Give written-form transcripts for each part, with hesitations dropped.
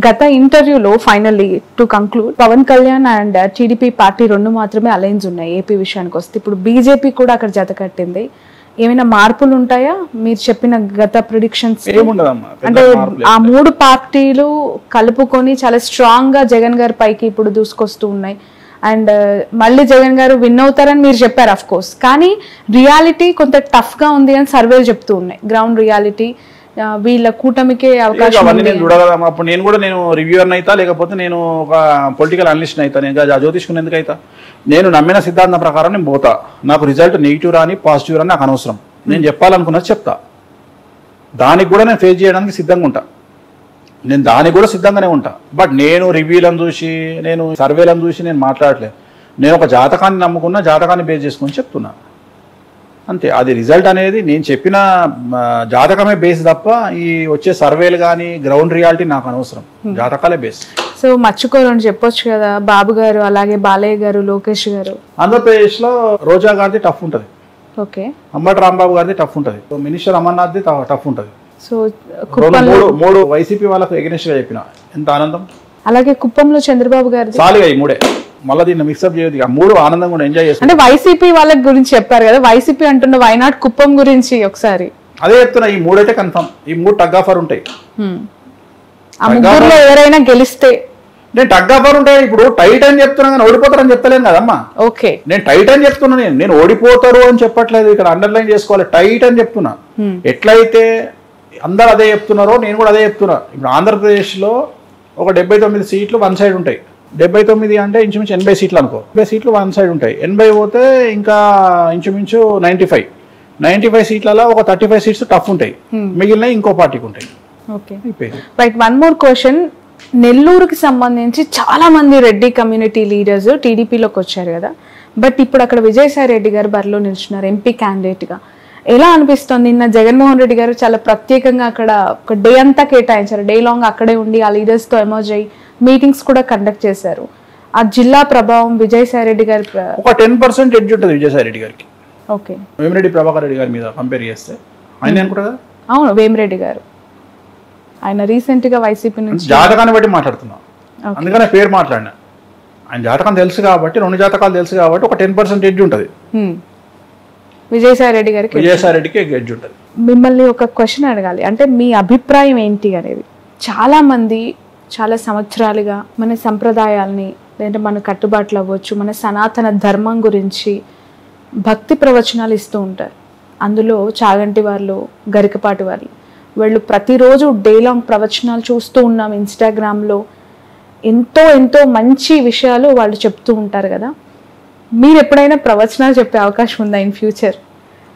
గత ఇంటర్వ్యూలో finally to conclude Pawan Kalyan and TDP party రెండు మాత్రమే అలయన్స్ ఉన్నాయి ఏపీ విషయానికి వస్తే. ఇప్పుడు బీజేపీ కూడా అక్కడ జత కట్టింది. ఏమైనా మార్పులు ఉంటాయా మీరు చెప్పిన గత ప్రిడిక్షన్స్? అంటే ఆ మూడు పార్టీలు కలుపుకొని చాలా స్ట్రాంగ్ గా జగన్ గారి పైకి ఇప్పుడు దూసుకొస్తూ ఉన్నాయి. అండ్ మళ్ళీ జగన్ గారు విన్ అవుతారని మీరు చెప్పారు అఫ్ కోర్స్, కానీ రియాలిటీ కొంత టఫ్ గా ఉంది అని సర్వేలు చెప్తూ ఉన్నాయి. గ్రౌండ్ రియాలిటీ వీళ్ళ కూటమికే అవకాశం. అప్పుడు నేను కూడా రివ్యూయర్ అయితా, లేకపోతే నేను ఒక పొలిటికల్ అనలిస్ట్ అయితా, నేను జ్యోతిష్కుని ఎందుకు అయితా? నేను నమ్మిన సిద్ధాంతం ప్రకారం నేను పోతా. నాకు రిజల్ట్ నెగిటివ్ రాని పాజిటివ్ రాని నాకు అనవసరం. నేను చెప్పాలనుకున్నది చెప్తా. దానికి కూడా నేను ఫేస్ చేయడానికి సిద్ధంగా ఉంటా. నేను దానికి కూడా సిద్ధంగానే ఉంటా. బట్ నేను రివ్యూలను చూసి, నేను సర్వేలను చూసి నేను మాట్లాడలేదు. నేను ఒక జాతకాన్ని నమ్ముకున్నా, జాతకాన్ని బేస్ చేసుకుని చెప్తున్నా అంతే. అది రిజల్ట్ అనేది నేను చెప్పిన జాతకమే బేస్ తప్ప ఈ వచ్చే సర్వేలు కానీ గ్రౌండ్ రియాలిటీ నాకు అనవసరం. జాతకాలే బేస్. సో మర్చిపోరని చెప్పొచ్చు కదా బాబు గారు, అలాగే బాలయ్య గారు, లోకేష్ గారు. ఆంధ్రప్రదేశ్లో రోజా గారిది టఫ్ ఉంటుంది, ఓకే, అంబటి రాంబాబు గారిది టఫ్ ఉంటుంది, మినిస్టర్ అమర్నాథ్ది టఫ్ ఉంటుంది. సో మూడు వైసీపీ వాళ్ళకు ఎగనెస్ట్ గా చెప్పిన ఎంత ఆనందం. అలాగే కుప్పంలో చంద్రబాబు గారు చాలుగా ఈ మూడే, మళ్ళీ దీన్ని మిక్సప్ చేయదు. మూడు ఆనందంగా కూడా ఎంజాయ్ చేస్తాను. అంటే వైసీపీ వాళ్ళ గురించి చెప్పారు కదా, వైసీపీ అంటున్న వైనాట్ కుప్పం గురించి ఒకసారి అదే చెప్తున్నా. ఈ మూడైతే కన్ఫర్మ్, ఈ మూడు టగ్ ఆఫర్ ఉంటాయి. ఆ ముగ్గురులో ఎవరైనా గెలిస్తే నేను టగ్ ఆఫర్ ఉంటాయి. ఇప్పుడు టైట్ అని చెప్తున్నా కానీ ఓడిపోతారని చెప్తలేను కదమ్మా. ఓకే, నేను టైట్ అని చెప్తున్నా. నేను ఓడిపోతారు అని చెప్పట్లేదు, ఇక్కడ అండర్లైన్ చేసుకోవాలి. టైట్ అని చెప్తున్నా. ఎట్లయితే అందరు అదే చెప్తున్నారో నేను కూడా అదే చెప్తున్నా. ఇప్పుడు ఆంధ్రప్రదేశ్లో ఒక 79 సీట్లు వన్ సైడ్ ఉంటాయి. 79 అంటే ఇంచుమించు 80 సీట్లు అనుకో. 80 సీట్లు వన్ సైడ్ ఉంటాయి. 80 పోతే ఇంకా ఇంచుమించు 95 సీట్లలో ఒక 35 సీట్స్ టఫ్ ఉంటాయి, మిగిలిన ఇంకో పార్టీకి ఉంటాయి. Okay, right. One more question. నెల్లూరుకి సంబంధించి చాలా మంది రెడ్డి కమ్యూనిటీ లీడర్స్ టీడీపీలోకి వచ్చారు కదా, బట్ ఇప్పుడు అక్కడ విజయసాయి రెడ్డి గారు బరిలో నిల్చున్నారు ఎంపీ క్యాండిడేట్ గా. ఎలా అనిపిస్తుంది? నిన్న జగన్మోహన్ రెడ్డి గారు చాలా ప్రత్యేకంగా అక్కడ ఒక డే అంతా కేటాయించారు. డే లాంగ్ అక్కడే ఉండి ఆ లీడర్స్ తో ఎమర్జ్ అయ్యి మీటింగ్స్ కూడా కండక్ట్ చేశారు. ఆ జిల్లా ప్రభావం విజయసాయి రెడ్డి గారి ఒక 10% ఎడ్జ్ ఉంటుంది విజయసాయి రెడ్డి గారికి. ఓకే, వేమిరెడ్డి ప్రభాకర్ రెడ్డి గారి మీద కంపేర్ చేస్తే ఆయన అనుకుంటా కదా. అవును, వేమిరెడ్డి గారు ఆయన రీసెంట్ గా వైసీపీ నుంచి జాతకాన్ని బట్టి మాట్లాడుతున్నా, అందుకనే పేరు మాట్లాడినా. ఆయన జాతకం తెలుసు కాబట్టి, రెండు జాతకాలు తెలుసు కాబట్టి ఒక 10% ఎడ్జ్ ఉంటుంది విజయసాయి రెడ్డి గారికి. విజయసాయి రెడ్డికి ఎడ్జ్ ఉంటుంది. మిమ్మల్ని ఒక క్వశ్చన్ అడగాలి, అంటే మీ అభిప్రాయం ఏంటి అనేది. చాలా మంది చాలా సంవత్సరాలుగా మన సంప్రదాయాల్ని, లేదంటే మన కట్టుబాట్లు అవ్వచ్చు, మన సనాతన ధర్మం గురించి భక్తి ప్రవచనాలు ఇస్తూ ఉంటారు. అందులో చాగంటి వాళ్ళు, గరికపాటి వాళ్ళు, వాళ్ళు ప్రతిరోజు డే లాంగ్ ప్రవచనాలు చూస్తూ ఉన్నాం. ఇన్స్టాగ్రామ్లో ఎంతో ఎంతో మంచి విషయాలు వాళ్ళు చెప్తూ ఉంటారు కదా. మీరు ఎప్పుడైనా ప్రవచనాలు చెప్పే అవకాశం ఉందా ఇన్ ఫ్యూచర్?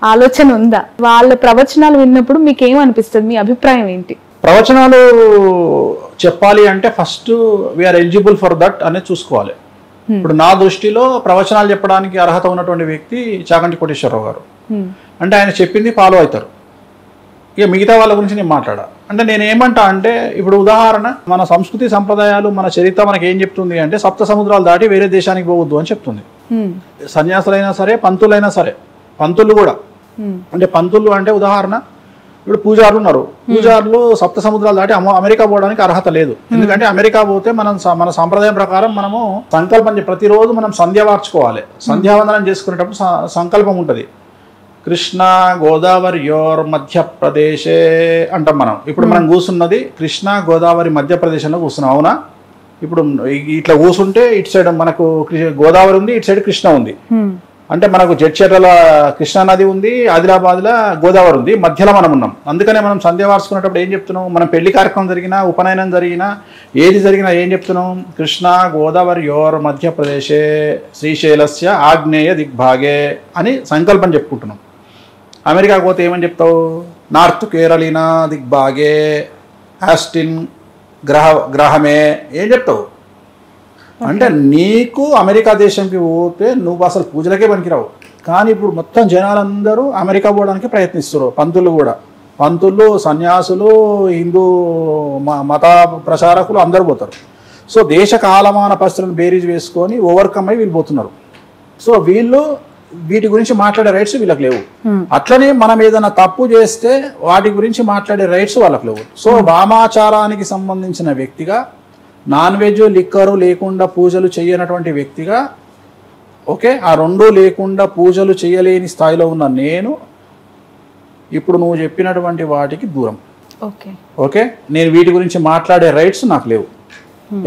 ఆలోచన ఉందా? వాళ్ళ ప్రవచనాలు విన్నప్పుడు మీకు ఏమనిపిస్తుంది? మీ అభిప్రాయం ఏంటి? ప్రవచనాలు చెప్పాలి అంటే first we are eligible for that అనేది చూసుకోవాలి. ఇప్పుడు నా దృష్టిలో ప్రవచనాలు చెప్పడానికి అర్హత ఉన్నటువంటి వ్యక్తి చాగంటి కోటేశ్వరరావు గారు. అంటే ఆయన చెప్పింది ఫాలో అవుతారు. ఇక మిగతా వాళ్ళ గురించి నేను మాట్లాడా. అంటే నేను ఏమంటా అంటే, ఇప్పుడు ఉదాహరణ, మన సంస్కృతి సంప్రదాయాలు, మన చరిత్ర మనకి ఏం చెప్తుంది అంటే, సప్త సముద్రాలు దాటి వేరే దేశానికి పోవద్దు అని చెప్తుంది. సన్యాసులైనా సరే, పంతులైనా సరే, పంతులు కూడా. అంటే పంతులు అంటే ఉదాహరణ, ఇప్పుడు పూజారులు ఉన్నారు. పూజారులు సప్త సముద్రాలు దాటి అమెరికా పోవడానికి అర్హత లేదు. ఎందుకంటే అమెరికా పోతే మన సాంప్రదాయం ప్రకారం మనము సంకల్పం, ప్రతిరోజు మనం సంధ్య వార్చుకోవాలి. సంధ్యావందనం చేసుకునేటప్పుడు సంకల్పం ఉంటుంది. కృష్ణ గోదావరియోర్ మధ్యప్రదేశే అంటాం మనం. ఇప్పుడు మనం కూర్చున్నది కృష్ణ గోదావరి మధ్యప్రదేశ్లో కూర్చున్నాం, అవునా? ఇప్పుడు ఇట్లా కూర్చుంటే ఇటు సైడ్ మనకు గోదావరి ఉంది, ఇటు సైడ్ కృష్ణ ఉంది. అంటే మనకు జడ్చర్ల కృష్ణా నది ఉంది, ఆదిలాబాద్లో గోదావరి ఉంది, మధ్యలో మనం ఉన్నాం. అందుకనే మనం సంధ్య వార్చుకునేటప్పుడు ఏం చెప్తున్నాం? మనం పెళ్లి కార్యక్రమం జరిగినా, ఉపనయనం జరిగినా, ఏది జరిగినా ఏం చెప్తున్నాం? కృష్ణ గోదావరియోర్ మధ్యప్రదేశే శ్రీశైలస్య ఆగ్నేయ దిగ్భాగే అని సంకల్పం చెప్పుకుంటున్నాం. అమెరికా పోతే ఏమని చెప్తావు? నార్త్ కేరళీనా దిగ్భాగే ఆస్టిన్ గ్రహమే ఏం చెప్తావు? అంటే నీకు అమెరికా దేశంకి పోతే నువ్వు అసలు పూజలకే పనికిరావు. కానీ ఇప్పుడు మొత్తం జనాలందరూ అమెరికా పోవడానికి ప్రయత్నిస్తారు. పంతులు కూడా, పంతులు, సన్యాసులు, హిందూ మత ప్రచారకులు అందరూ పోతారు. సో దేశ కాలమాన పరిస్థితులను బేరీజ్ వేసుకొని ఓవర్కమ్ అయి వీళ్ళు పోతున్నారు. సో వీళ్ళు వీటి గురించి మాట్లాడే రైట్స్ వీళ్ళకి లేవు. అట్లనే మనం ఏదైనా తప్పు చేస్తే వాటి గురించి మాట్లాడే రైట్స్ వాళ్ళకి లేవు. సో వామాచారానికి సంబంధించిన వ్యక్తిగా, నాన్ వెజ్ లిక్కరు లేకుండా పూజలు చేయనటువంటి వ్యక్తిగా, ఓకే, ఆ రెండూ లేకుండా పూజలు చేయలేని స్థాయిలో ఉన్న నేను ఇప్పుడు నువ్వు చెప్పినటువంటి వాటికి దూరం. ఓకే, నేను వీటి గురించి మాట్లాడే రైట్స్ నాకు లేవు.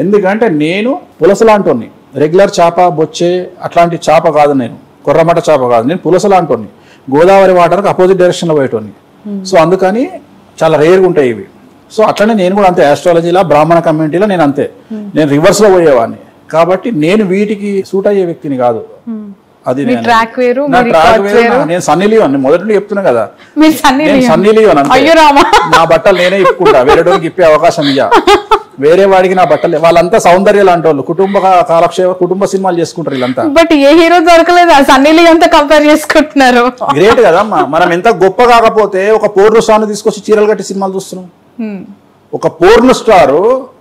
ఎందుకంటే నేను పులసలాంటోని, రెగ్యులర్ చేప బొచ్చే అట్లాంటి చేప కాదు, నేను కొర్రమట చేప కాదు, నేను పులసలాంటోని, గోదావరి వాటర్కి అపోజిట్ డైరెక్షన్లో పోయేటోని. సో అందుకని చాలా రేర్గా ఉంటాయి ఇవి. సో అట్లనే నేను కూడా అంతే, ఆస్ట్రాలజీలో బ్రాహ్మణ కమ్యూనిటీలో నేను అంతే, నేను రివర్స్లో పోయేవాడిని. కాబట్టి నేను వీటికి సూట్ అయ్యే వ్యక్తిని కాదు. అది నేను సన్నీ లియోన్ మొదటి చెప్తున్నా కదా, సన్నీ లియోన్ నా బట్టలు నేనే ఇప్పుకుంటా, వేరేటోనికి ఇప్పే అవకాశం ఇయ్యా. వేరే వాడికి నా బట్టలు, వాళ్ళంతా సౌందర్య లాంటి వాళ్ళు, కుటుంబ కాలక్షేమ కుటుంబ సినిమాలు చేసుకుంటారు వీళ్ళంతా. బట్ ఏ హీరో దొరకలేదు, సన్నీ లియోన్ తో కంపేర్ చేసుకుంటున్నారు. గ్రేట్ కదమ్మా. మనం ఎంత గొప్ప కాకపోతే ఒక పోర్న్ స్టార్ తీసుకొచ్చి చీరలు కట్టి సినిమాలు చూస్తున్నాం. ఒక పోర్న్ స్టార్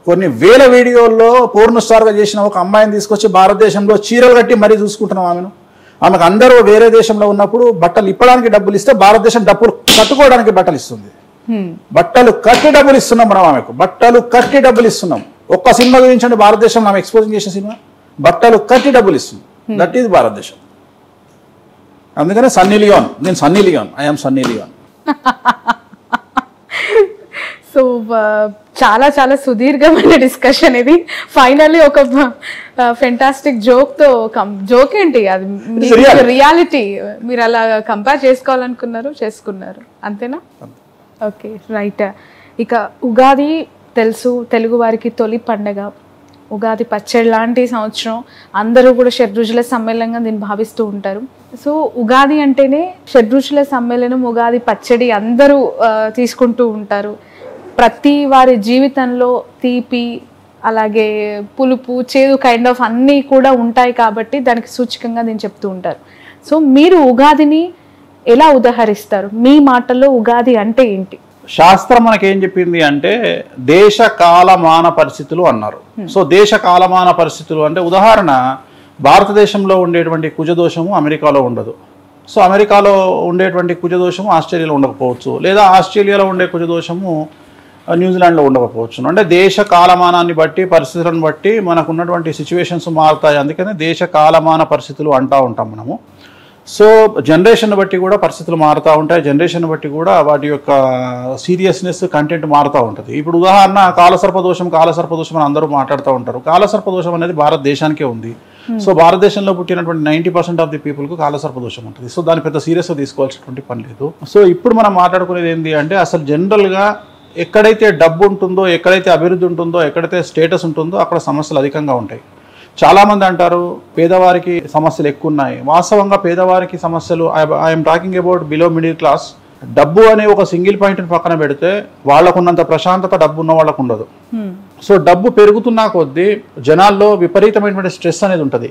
కొన్ని వేల వీడియోల్లో పోర్న్ స్టార్ గా చేసిన ఒక అమ్మాయిని తీసుకొచ్చి భారతదేశంలో చీరలు కట్టి మరీ చూసుకుంటున్నాం ఆమెను. ఆమెకు అందరూ వేరే దేశంలో ఉన్నప్పుడు బట్టలు ఇప్పడానికి డబ్బులు ఇస్తే భారతదేశం డబ్బులు కట్టుకోవడానికి బట్టలు ఇస్తుంది. బట్టలు కట్టి డబ్బులు ఇస్తున్నాం మనం ఆమెకు, బట్టలు కట్టి డబ్బులు ఇస్తున్నాం. ఒక్క సినిమా గురించి భారతదేశంలో ఆమె ఎక్స్పోజింగ్ చేసిన సినిమా బట్టలు కట్టి డబ్బులు ఇస్తుంది. దట్ ఈజ్ భారతదేశం. అందుకనే సన్నీ లియోన్, నేను Sunny Leone, I'm Sunny Leone. So చాలా చాలా సుదీర్ఘమైన డిస్కషన్ ఇది. ఫైనల్లీ ఒక ఫెంటాస్టిక్ జోక్ ఏంటి అది, రియాలిటీ మీరు అలా కంపేర్ చేసుకోవాలనుకున్నారు, చేసుకున్నారు, అంతేనా? Okay, right. ఇక ఉగాది తెలుసు, తెలుగు వారికి తొలి పండగ. ఉగాది పచ్చడి లాంటి సంవత్సరం, అందరూ కూడా షడ్రుచుల సమ్మేళనంగా దీన్ని భావిస్తూ ఉంటారు. సో ఉగాది అంటేనే షడ్రుచుల సమ్మేళనం, ఉగాది పచ్చడి అందరూ తీసుకుంటూ ఉంటారు. ప్రతి వారి జీవితంలో తీపి, అలాగే పులుపు, చేదు కైండ్ ఆఫ్ అన్నీ కూడా ఉంటాయి కాబట్టి దానికి సూచకంగా నేను చెప్తూ ఉంటారు. సో మీరు ఉగాదిని ఎలా ఉదాహరిస్తారు? మీ మాటల్లో ఉగాది అంటే ఏంటి? శాస్త్రం మనకేం చెప్పింది అంటే దేశ కాలమాన పరిస్థితులు అన్నారు. సో దేశ కాలమాన పరిస్థితులు అంటే ఉదాహరణ, భారతదేశంలో ఉండేటువంటి కుజదోషము అమెరికాలో ఉండదు. సో అమెరికాలో ఉండేటువంటి కుజదోషము ఆస్ట్రేలియాలో ఉండకపోవచ్చు, లేదా ఆస్ట్రేలియాలో ఉండే కుజదోషము న్యూజిలాండ్లో ఉండకపోవచ్చు. అంటే దేశ కాలమానాన్ని బట్టి, పరిస్థితులను బట్టి మనకు ఉన్నటువంటి సిచ్యువేషన్స్ మారుతాయి. అందుకనే దేశ కాలమాన పరిస్థితులు అంటూ ఉంటాం మనము. సో జనరేషన్ బట్టి కూడా పరిస్థితులు మారుతూ ఉంటాయి, జనరేషన్ బట్టి కూడా వాటి యొక్క సీరియస్నెస్, కంటెంట్ మారుతూ ఉంటుంది. ఇప్పుడు ఉదాహరణ కాలసర్పదోషం అని అందరూ మాట్లాడుతూ ఉంటారు. కాలసర్పదోషం అనేది భారతదేశానికే ఉంది. సో భారతదేశంలో పుట్టినటువంటి 90% ఆఫ్ ది పీపుల్కు కాలసర్పదోషం ఉంటుంది. సో దాన్ని పెద్ద సీరియస్గా తీసుకోవాల్సినటువంటి పని లేదు. సో ఇప్పుడు మనం మాట్లాడుకునేది ఏంటి అంటే అసలు జనరల్గా ఎక్కడైతే డబ్బు ఉంటుందో, ఎక్కడైతే అభివృద్ధి ఉంటుందో, ఎక్కడైతే స్టేటస్ ఉంటుందో అక్కడ సమస్యలు అధికంగా ఉంటాయి. చాలామంది అంటారు పేదవారికి సమస్యలు ఎక్కువ ఉన్నాయి. వాస్తవంగా పేదవారికి సమస్యలు, I'm talking about below middle class. డబ్బు అనే ఒక సింగిల్ పాయింట్ని పక్కన పెడితే వాళ్ళకున్నంత ప్రశాంతత డబ్బు ఉన్న వాళ్ళకు ఉండదు. సో డబ్బు పెరుగుతున్నా కొద్దీ జనాల్లో విపరీతమైనటువంటి స్ట్రెస్ అనేది ఉంటుంది.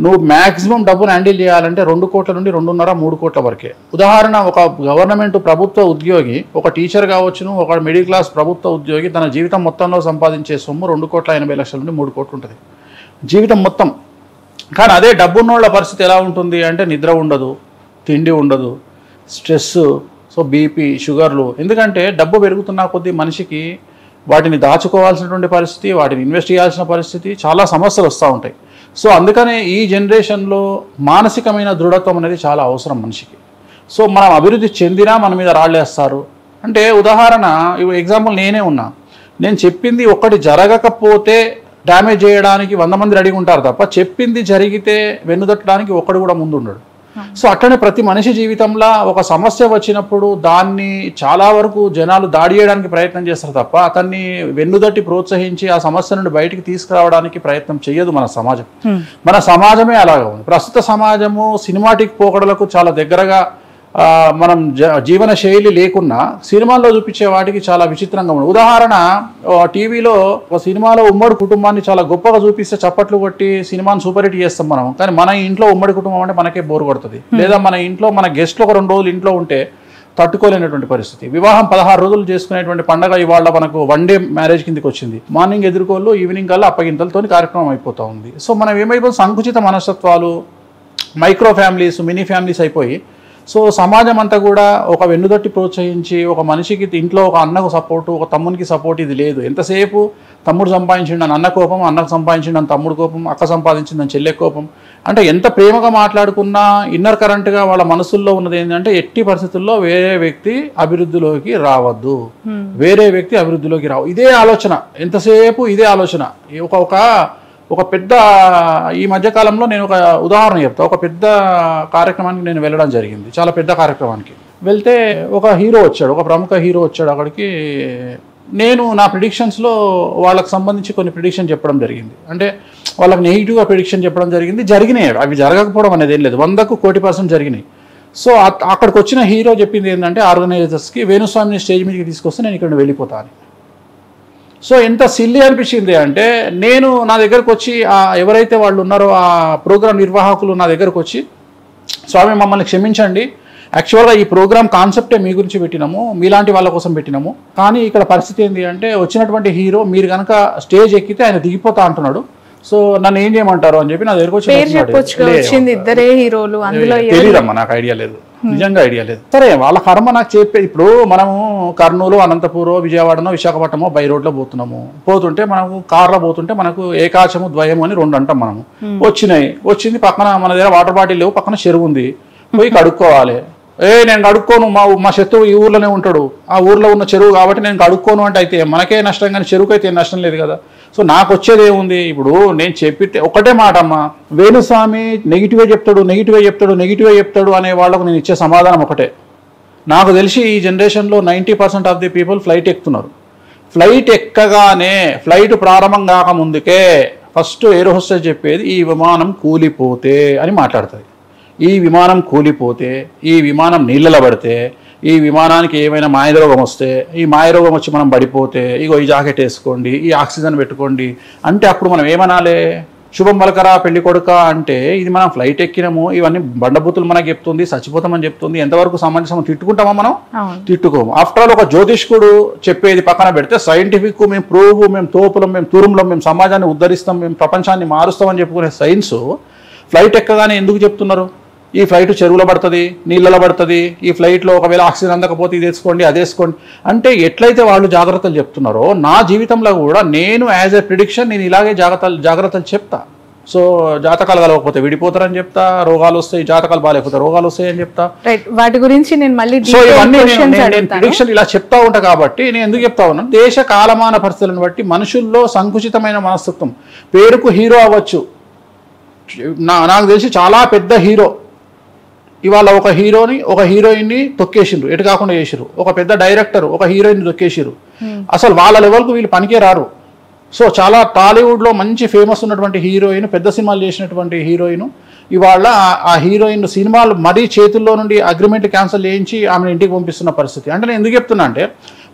నువ్వు మ్యాక్సిమం డబ్బును హ్యాండిల్ చేయాలంటే 2 కోట్ల నుండి 2.5-3 కోట్ల వరకే. ఉదాహరణ, ఒక గవర్నమెంట్ ప్రభుత్వ ఉద్యోగి, ఒక టీచర్ కావచ్చును, ఒక మిడిల్ క్లాస్ ప్రభుత్వ ఉద్యోగి తన జీవితం మొత్తంలో సంపాదించే సొమ్ము 2,80,00,000 నుండి 3 కోట్లు ఉంటుంది జీవితం మొత్తం. కానీ అదే డబ్బున్నోళ్ళ పరిస్థితి ఎలా ఉంటుంది అంటే నిద్ర ఉండదు, తిండి ఉండదు, స్ట్రెస్, సో బీపీ, షుగర్లు. ఎందుకంటే డబ్బు పెరుగుతున్న కొద్దీ మనిషికి వాటిని దాచుకోవాల్సినటువంటి పరిస్థితి, వాటిని ఇన్వెస్ట్ చేయాల్సిన పరిస్థితి, చాలా సమస్యలు వస్తూ ఉంటాయి. సో అందుకనే ఈ జనరేషన్లో మానసికమైన దృఢత్వం అనేది చాలా అవసరం మనిషికి. సో మనం అభివృద్ధి చెందినా మన మీద రాళ్ళేస్తారు. అంటే ఉదాహరణ, ఎగ్జాంపుల్ నేనే ఉన్నా, నేను చెప్పింది ఒక్కటి జరగకపోతే డ్యామేజ్ చేయడానికి 100 మంది రెడీగా ఉంటారు తప్ప చెప్పింది జరిగితే వెన్నుదట్టడానికి ఒక్కడు కూడా ముందు ఉండడు. సో అట్లనే ప్రతి మనిషి జీవితంలో ఒక సమస్య వచ్చినప్పుడు దాన్ని చాలా వరకు జనాలు దాడి చేయడానికి ప్రయత్నం చేస్తారు తప్ప అతన్ని వెన్నుదట్టి ప్రోత్సహించి ఆ సమస్య నుండి బయటికి తీసుకురావడానికి ప్రయత్నం చేయదు మన సమాజం. మన సమాజమే అలాగా ఉంది. ప్రస్తుత సమాజము సినిమాటిక్ పోకడలకు చాలా దగ్గరగా మనం జీవన శైలి లేకున్నా సినిమాల్లో చూపించే వాటికి చాలా విచిత్రంగా ఉంది. ఉదాహరణ, టీవీలో ఒక సినిమాలో ఉమ్మడి కుటుంబాన్ని చాలా గొప్పగా చూపిస్తే చప్పట్లు కొట్టి సినిమాని సూపర్ హిట్ చేస్తాం మనం. కానీ మన ఇంట్లో ఉమ్మడి కుటుంబం అంటే మనకే బోర్ కొడుతుంది. లేదా మన ఇంట్లో మన గెస్ట్లు ఒక 2 రోజులు ఇంట్లో ఉంటే తట్టుకోలేనటువంటి పరిస్థితి. వివాహం 16 రోజులు చేసుకునేటువంటి పండగ ఇవాళ మనకు 1 డే మ్యారేజ్ కిందకి వచ్చింది. మార్నింగ్ ఎదుర్కోళ్ళు, ఈవినింగ్ కల్లా అప్పగింతలతో కార్యక్రమం అయిపోతూ ఉంది. సో మనం ఏమైపోతుంది, సంకుచిత మనస్తత్వాలు, మైక్రో ఫ్యామిలీస్, మినీ ఫ్యామిలీస్ అయిపోయి, సో సమాజం అంతా కూడా ఒక వెన్నుదట్టి ప్రోత్సహించి ఒక మనిషికి ఇంట్లో ఒక అన్నకు సపోర్టు, ఒక తమ్మునికి సపోర్ట్ ఇది లేదు. ఎంతసేపు తమ్ముడు సంపాదించిండని అన్న కోపం, అన్నకు సంపాదించిండని తమ్ముడు కోపం, అక్క సంపాదించిందని చెల్లె కోపం. అంటే ఎంత ప్రేమగా మాట్లాడుకున్నా ఇన్నర్ కరెంట్గా వాళ్ళ మనసుల్లో ఉన్నది ఏంటంటే ఎట్టి పరిస్థితుల్లో వేరే వ్యక్తి అభివృద్ధిలోకి రావద్దు, వేరే వ్యక్తి అభివృద్ధిలోకి రావు. ఇదే ఆలోచన, ఎంతసేపు ఇదే ఆలోచన. ఒక పెద్ద ఈ మధ్యకాలంలో నేను ఒక ఉదాహరణ చెప్తా. ఒక పెద్ద కార్యక్రమానికి నేను వెళ్ళడం జరిగింది, చాలా పెద్ద కార్యక్రమానికి వెళ్తే ఒక హీరో వచ్చాడు, ఒక ప్రముఖ హీరో వచ్చాడు అక్కడికి. నేను నా ప్రిడిక్షన్స్లో వాళ్ళకి సంబంధించి కొన్ని ప్రిడిక్షన్ చెప్పడం జరిగింది. అంటే వాళ్ళకి నెగిటివ్గా ప్రిడిక్షన్ చెప్పడం జరిగింది. జరిగినాయి, అవి జరగకపోవడం అనేది ఏం లేదు, 100కు 1,000% జరిగినాయి. సో అక్కడికి వచ్చిన హీరో చెప్పింది ఏంటంటే ఆర్గనైజర్స్కి, వేణుస్వామిని స్టేజ్ మీదకి తీసుకొస్తే నేను ఇక్కడ వెళ్ళిపోతాను. సో ఎంత సిల్లీ అనిపించింది అంటే, నేను నా దగ్గరకు వచ్చి ఎవరైతే వాళ్ళు ఉన్నారో ఆ ప్రోగ్రాం నిర్వాహకులు నా దగ్గరకు వచ్చి, స్వామి మమ్మల్ని క్షమించండి, యాక్చువల్గా ఈ ప్రోగ్రామ్ కాన్సెప్టే మీ గురించి పెట్టినాము, మీలాంటి వాళ్ళ కోసం పెట్టినాము, కానీ ఇక్కడ పరిస్థితి ఏంటి అంటే వచ్చినటువంటి హీరో మీరు కనుక స్టేజ్ ఎక్కితే ఆయన దిగిపోతా అంటున్నాడు, సో నన్ను ఏం చేయమంటారు అని చెప్పి నా దగ్గరకు వచ్చి ఇద్దరే హీరోలు, అందులో తెలియదమ్మా, నాకు ఐడియా లేదు, నిజంగా ఐడియా లేదు. సరే వాళ్ళ కర్మ నాకు చెప్పే. ఇప్పుడు మనము కర్నూలు, అనంతపురం, విజయవాడనో, విశాఖపట్నమో బై రోడ్లో పోతుంటే మనకు కార్లో పోతుంటే మనకు ఏకాచము ద్వయము అని 2 అంటాం మనము. వచ్చింది పక్కన మన దగ్గర వాటర్ బాటిల్ లేవు, పక్కన చెరువు ఉంది, పోయి కడుక్కోవాలి. నేను కడుక్కోను, మా శత్రువు ఈ ఊర్లోనే ఉంటాడు, ఆ ఊర్లో ఉన్న చెరువు కాబట్టి నేను కడుక్కోను అంటే అయితే మనకే నష్టం, కానీ చెరువుకి అయితే నష్టం లేదు కదా. సో నాకు వచ్చేది ఏముంది? ఇప్పుడు నేను చెప్పితే ఒకటే మాట అమ్మా, వేణుస్వామి నెగిటివ్గా చెప్తాడు అనే వాళ్ళకు నేను ఇచ్చే సమాధానం ఒకటే. నాకు తెలిసి ఈ జనరేషన్లో 90% ఆఫ్ ది పీపుల్ ఫ్లైట్ ఎక్కుతున్నారు. ఫ్లైట్ ఎక్కగానే, ఫ్లైట్ ప్రారంభం కాకముందుకే ఫస్ట్ ఎయిర్ హోస్టెస్ చెప్పేది ఈ విమానం కూలిపోతే అని మాట్లాడుతుంది. ఈ విమానం కూలిపోతే, ఈ విమానం నీళ్ళలో పడితే, ఈ విమానానికి ఏమైనా మాయరోగం వస్తే, ఈ మాయరోగం వచ్చి మనం పడిపోతే, ఇగో ఈ జాకెట్ వేసుకోండి, ఈ ఆక్సిజన్ పెట్టుకోండి అంటే అప్పుడు మనం ఏమనాలి? శుభం పలకరా పెళ్లి కొడుక అంటే ఇది మనం ఫ్లైట్ ఎక్కినాము, ఇవన్నీ బండబూతులు మనకు చెప్తుంది, చచ్చిపోతామని చెప్తుంది. ఎంతవరకు సమంజసం? తిట్టుకుంటామా మనం? తిట్టుకోము. ఆఫ్టర్ ఆల్ ఒక జ్యోతిష్కుడు చెప్పేది పక్కన పెడితే సైంటిఫిక్, మేము ప్రూవ్, మేము తోపులం, మేము తూరుంలో, మేము సమాజాన్ని ఉద్ధరిస్తాం, మేము ప్రపంచాన్ని మారుస్తామని చెప్పుకునే సైన్స్ ఫ్లైట్ ఎక్కగానే ఎందుకు చెప్తున్నారు? ఈ ఫ్లైట్ చెరువులో పడుతుంది, నీళ్ళలో పడుతుంది, ఈ ఫ్లైట్లో ఒకవేళ ఆక్సిజన్ అందకపోతే ఇది వేసుకోండి, అది వేసుకోండి అంటే ఎట్లయితే వాళ్ళు జాగ్రత్తలు చెప్తున్నారో నా జీవితంలో కూడా నేను యాజ్ ఎ ప్రిడిక్షన్ నేను ఇలాగే జాగ్రత్తలు చెప్తా. సో జాతకాలు కలవకపోతే విడిపోతారని చెప్తా, రోగాలు వస్తాయి, జాతకాలు బాగాలేకపోతే రోగాలు వస్తాయి అని చెప్తా. వాటి గురించి నేను మళ్ళీ సో ఇవన్నీ నేను ప్రిడిక్షన్ ఇలా చెప్తా ఉంటా. కాబట్టి నేను ఎందుకు చెప్తా ఉన్నాను, దేశ కాలమాన పరిస్థితులను బట్టి మనుషుల్లో సంకుచితమైన మనస్తత్వం. పేరుకు హీరో అవ్వచ్చు, నాకు తెలిసి చాలా పెద్ద హీరో ఇవాళ ఒక హీరోయిన్ని తొక్కేసిండ్రు, ఎటు కాకుండా చేసిరు. ఒక పెద్ద డైరెక్టర్ ఒక హీరోయిన్ తొక్కేసిరు. అసలు వాళ్ళ లెవెల్కు వీళ్ళు పనికే రారు. సో చాలా టాలీవుడ్లో మంచి ఫేమస్ ఉన్నటువంటి హీరోయిన్, పెద్ద సినిమాలు చేసినటువంటి హీరోయిన్ ఇవాళ ఆ హీరోయిన్ సినిమాలు మరీ చేతుల్లో నుండి అగ్రిమెంట్ క్యాన్సిల్ చేయించి ఆమెను ఇంటికి పంపిస్తున్న పరిస్థితి. అంటే నేను ఎందుకు చెప్తున్నా అంటే,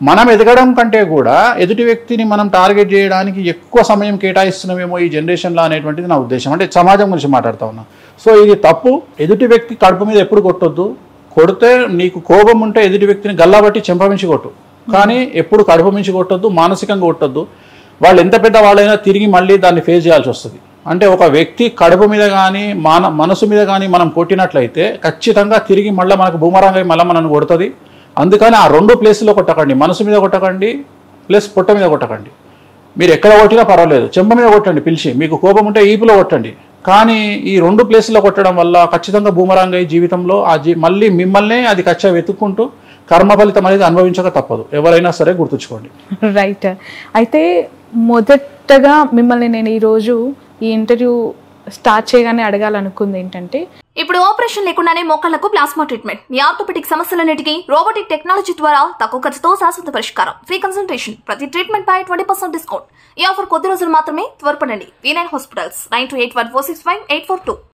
మనం ఎదగడం కంటే కూడా ఎదుటి వ్యక్తిని మనం టార్గెట్ చేయడానికి ఎక్కువ సమయం కేటాయిస్తున్నామేమో ఈ జనరేషన్లో అనేటువంటిది నా ఉద్దేశం. అంటే సమాజం గురించి మాట్లాడుతూ ఉన్నా. సో ఇది తప్పు. ఎదుటి వ్యక్తి కడుపు మీద ఎప్పుడు కొట్టొద్దు. కొడితే నీకు కోపం ఉంటే ఎదుటి వ్యక్తిని గల్లాబట్టి చెంపమించి కొట్టు, కానీ ఎప్పుడు కడుపు మించి కొట్టొద్దు, మానసికంగా కొట్టొద్దు. వాళ్ళు ఎంత పెద్ద వాళ్ళైనా తిరిగి మళ్ళీ దాన్ని ఫేస్ చేయాల్సి వస్తుంది. అంటే ఒక వ్యక్తి కడుపు మీద కానీ మనసు మీద కానీ మనం కొట్టినట్లయితే ఖచ్చితంగా తిరిగి మళ్ళీ మనకు బూమరాంగ్ మళ్ళీ మనల్ని కొడుతుంది. అందుకని ఆ 2 ప్లేసుల్లో కొట్టకండి, మనసు మీద కొట్టకండి ప్లస్ పొట్ట మీద కొట్టకండి. మీరు ఎక్కడ కొట్టినా పర్వాలేదు, చెంప మీద కొట్టండి పిలిచి, మీకు కోపం ఉంటే ఈపులో కొట్టండి. కానీ ఈ 2 ప్లేసుల్లో కొట్టడం వల్ల ఖచ్చితంగా బూమరాంగ్ అయ్యి జీవితంలో మళ్ళీ మిమ్మల్నే అది ఖచ్చితంగా వెతుక్కుంటూ కర్మ ఫలితం అనేది అనుభవించక తప్పదు. ఎవరైనా సరే గుర్తుంచుకోండి. రైట్. అయితే మొదటగా మిమ్మల్ని నేను ఈరోజు ఈ ఇంటర్వ్యూ స్టార్ట్ చేయగానే అడగాలనుకుంది ఏంటంటే, ఇప్పుడు ఆపరేషన్ లేకుండానే మోకాళ్లకు ప్లాస్మా ట్రీట్మెంట్, మీ ఆర్థోపెటిక్ సమస్యలన్నిటికీ రోబోటిక్ టెక్నాలజీ ద్వారా తక్కువ ఖర్చుతో శాశ్వత పరిష్కారం, ఫ్రీ కన్సల్టేషన్, ప్రతి ట్రీట్మెంట్ పై 20% డిస్కౌంట్. ఈ ఆఫర్ కొద్ది రోజులు మాత్రమే, త్వరపడండి. V9 hospitals 9281465842.